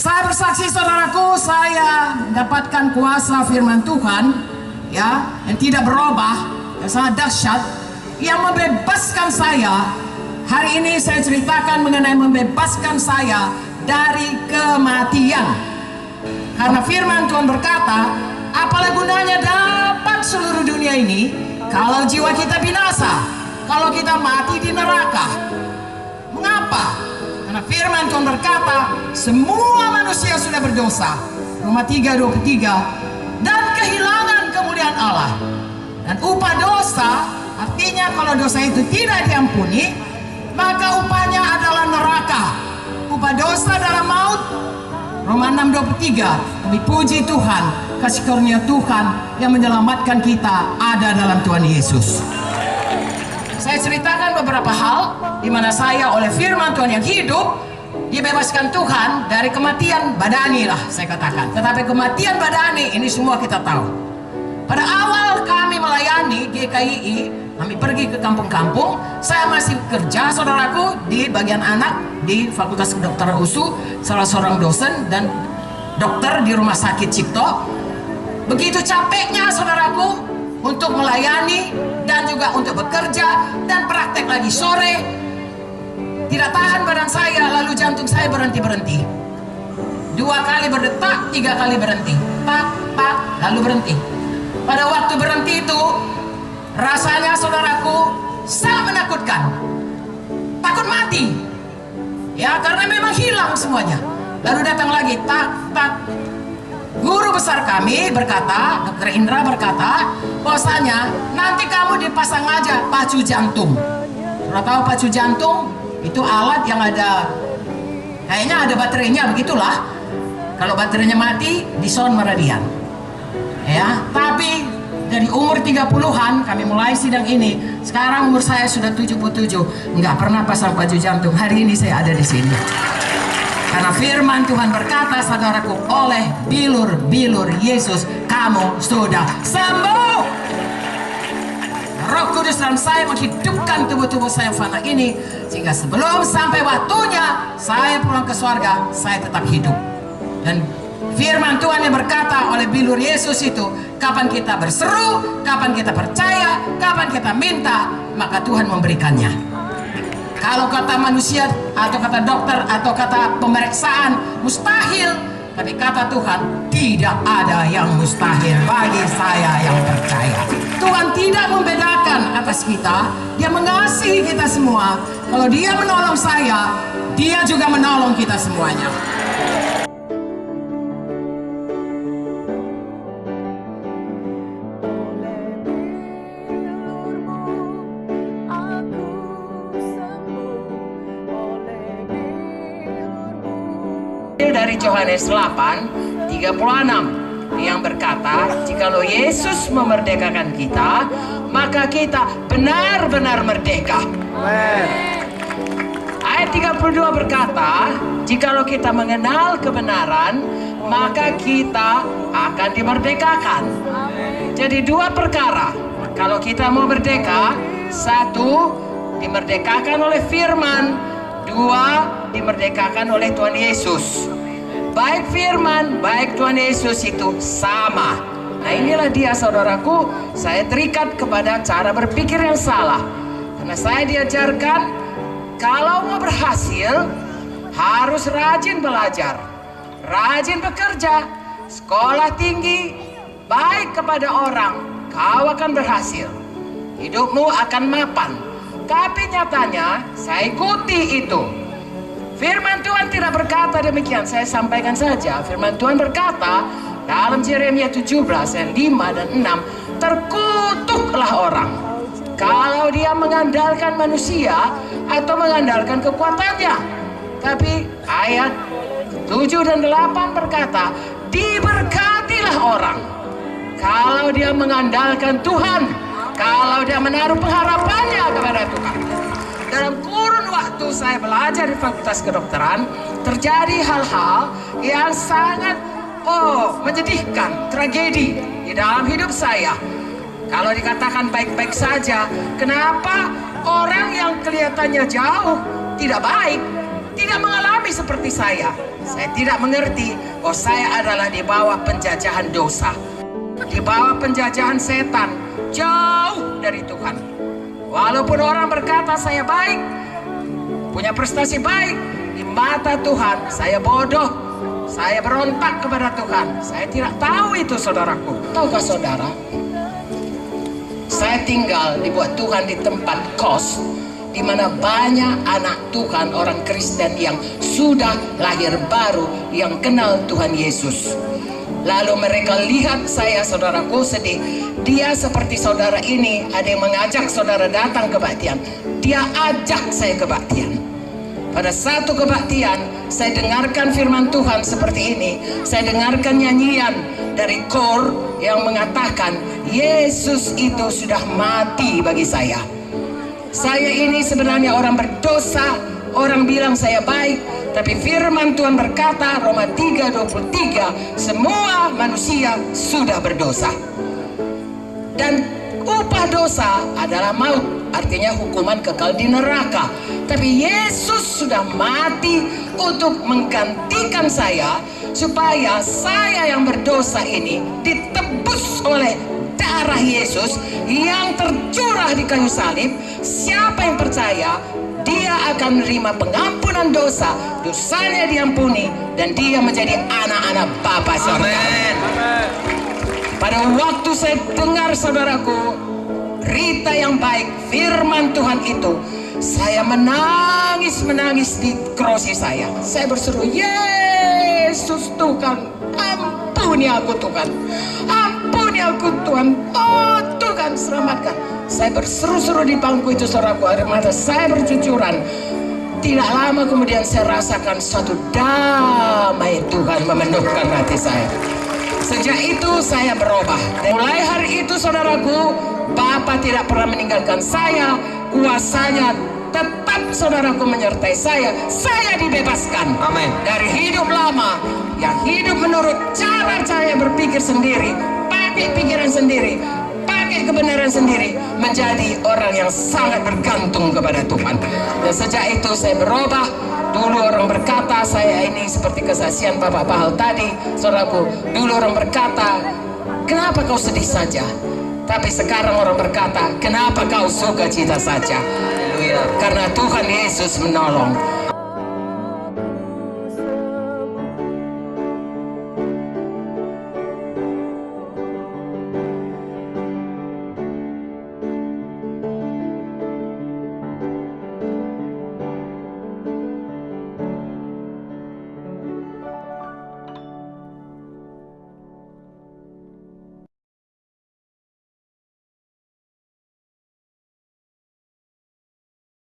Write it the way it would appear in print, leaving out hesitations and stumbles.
Saya bersaksi saudaraku, saya mendapatkan kuasa firman Tuhan ya, yang tidak berubah, yang sangat dahsyat, yang membebaskan saya. Hari ini saya ceritakan mengenai membebaskan saya dari kematian. Karena firman Tuhan berkata, apalah gunanya dapat seluruh dunia ini kalau jiwa kita binasa, kalau kita mati di neraka. Mengapa? Karena firman Tuhan berkata, semua manusia sudah berdosa. Roma 3:23, dan kehilangan kemuliaan Allah. Dan upah dosa, artinya kalau dosa itu tidak diampuni, maka upahnya adalah neraka. Upah dosa adalah maut. Roma 6:23. Tapi puji Tuhan, kasih karunia Tuhan yang menyelamatkan kita ada dalam Tuhan Yesus. Saya ceritakan beberapa hal di mana saya oleh firman Tuhan yang hidup dibebaskan Tuhan dari kematian badani lah saya katakan. Tetapi kematian badani ini semua kita tahu. Pada awal kami melayani GKII, kami pergi ke kampung-kampung. Saya masih kerja saudaraku di bagian anak di Fakultas Kedokteran USU, salah seorang dosen dan dokter di Rumah Sakit Cipto. Begitu capeknya saudaraku untuk melayani dan juga untuk bekerja dan praktek lagi sore. Tidak tahan badan saya, lalu jantung saya berhenti-berhenti. 2 kali berdetak, 3 kali berhenti. Tak, tak, lalu berhenti. Pada waktu berhenti itu, rasanya saudaraku sangat menakutkan. Takut mati. Ya, karena memang hilang semuanya. Lalu datang lagi, tak, tak. Guru besar kami berkata, Dr. Indra berkata, bahwasanya nanti kamu dipasang aja pacu jantung. Sudah tahu pacu jantung? Itu alat yang ada, kayaknya ada baterainya, begitulah. Kalau baterainya mati, dison meridian. Ya, tapi dari umur 30-an kami mulai sidang ini. Sekarang umur saya sudah 77, nggak pernah pasang pacu jantung. Hari ini saya ada di sini. Karena firman Tuhan berkata, saudaraku, oleh bilur-bilur Yesus kamu sudah sembuh. Roh Kudus dalam saya menghidupkan tubuh-tubuh saya yang fana ini, sehingga sebelum sampai waktunya saya pulang ke surga, saya tetap hidup. Dan firman Tuhan yang berkata oleh bilur Yesus itu, kapan kita berseru, kapan kita percaya, kapan kita minta, maka Tuhan memberikannya. Kalau kata manusia atau kata dokter atau kata pemeriksaan mustahil, tapi kata Tuhan tidak ada yang mustahil bagi saya yang percaya. Tuhan tidak membedakan atas kita, Dia mengasihi kita semua. Kalau Dia menolong saya, Dia juga menolong kita semuanya. Dari Yohanes 8:36 yang berkata, jikalau Yesus memerdekakan kita, maka kita benar-benar merdeka. Ayat 32 berkata, jikalau kita mengenal kebenaran, maka kita akan dimerdekakan. Jadi 2 perkara. Kalau kita mau merdeka, 1 dimerdekakan oleh firman, 2 dimerdekakan oleh Tuhan Yesus. Baik firman, baik Tuhan Yesus itu sama. Nah inilah dia saudaraku, saya terikat kepada cara berpikir yang salah. Karena saya diajarkan, kalau mau berhasil, harus rajin belajar, rajin bekerja, sekolah tinggi, baik kepada orang, kau akan berhasil. Hidupmu akan mapan. Tapi nyatanya, saya ikuti itu. Firman Tuhan tidak berkata demikian, saya sampaikan saja. Firman Tuhan berkata dalam Yeremia 17 ayat 5 dan 6, terkutuklah orang kalau dia mengandalkan manusia atau mengandalkan kekuatannya. Tapi ayat 7 dan 8 berkata, diberkatilah orang kalau dia mengandalkan Tuhan, kalau dia menaruh pengharapannya kepada Tuhan. Dalam kurun waktu saya belajar di Fakultas Kedokteran, terjadi hal-hal yang sangat menyedihkan, tragedi di dalam hidup saya. Kalau dikatakan baik-baik saja, kenapa orang yang kelihatannya jauh, tidak baik, tidak mengalami seperti saya? Saya tidak mengerti bahwa saya adalah di bawah penjajahan dosa, di bawah penjajahan setan, jauh dari Tuhan. Walaupun orang berkata saya baik, punya prestasi baik, di mata Tuhan saya bodoh, saya berontak kepada Tuhan. Saya tidak tahu itu, saudaraku. Tahukah saudara, saya tinggal dibuat Tuhan di tempat kos di mana banyak anak Tuhan, orang Kristen yang sudah lahir baru, yang kenal Tuhan Yesus. Lalu mereka lihat saya, saudaraku, sedih. Dia seperti saudara ini, ada yang mengajak saudara datang kebaktian. Dia ajak saya kebaktian. Pada satu kebaktian, saya dengarkan firman Tuhan seperti ini. Saya dengarkan nyanyian dari kor yang mengatakan, Yesus itu sudah mati bagi saya. Saya ini sebenarnya orang berdosa, orang bilang saya baik, tapi firman Tuhan berkata, Roma 3:23, semua manusia sudah berdosa. Dan upah dosa adalah maut, artinya hukuman kekal di neraka. Tapi Yesus sudah mati untuk menggantikan saya, supaya saya yang berdosa ini ditebus oleh darah Yesus yang tercurah di kayu salib. Siapa yang percaya, dia akan menerima pengampunan dosa, dosanya diampuni, dan dia menjadi anak-anak Bapa surga. Pada waktu saya dengar, saudaraku, berita yang baik, firman Tuhan itu, saya menangis di kerosi saya. Saya berseru, Yesus Tuhan, ampuni aku Tuhan, ampuni aku Tuhan, oh Tuhan selamatkan. Saya berseru-seru di bangku itu, saudaraku, air mata saya bercucuran. Tidak lama kemudian saya rasakan suatu damai Tuhan memenuhkan hati saya. Sejak itu saya berubah. Dan mulai hari itu, saudaraku, Bapa tidak pernah meninggalkan saya. Kuasanya tetap, saudaraku, menyertai saya. Saya dibebaskan. Amin. Dari hidup lama yang hidup menurut cara saya berpikir sendiri, pakai pikiran sendiri, pakai kebenaran sendiri, menjadi orang yang sangat bergantung kepada Tuhan. Dan sejak itu saya berubah. Dulu orang berkata saya ini seperti kesaksian Bapak Bahal tadi, saudaraku. Dulu orang berkata, kenapa kau sedih saja? Tapi sekarang orang berkata, kenapa kau sukacita saja? Karena Tuhan Yesus menolong.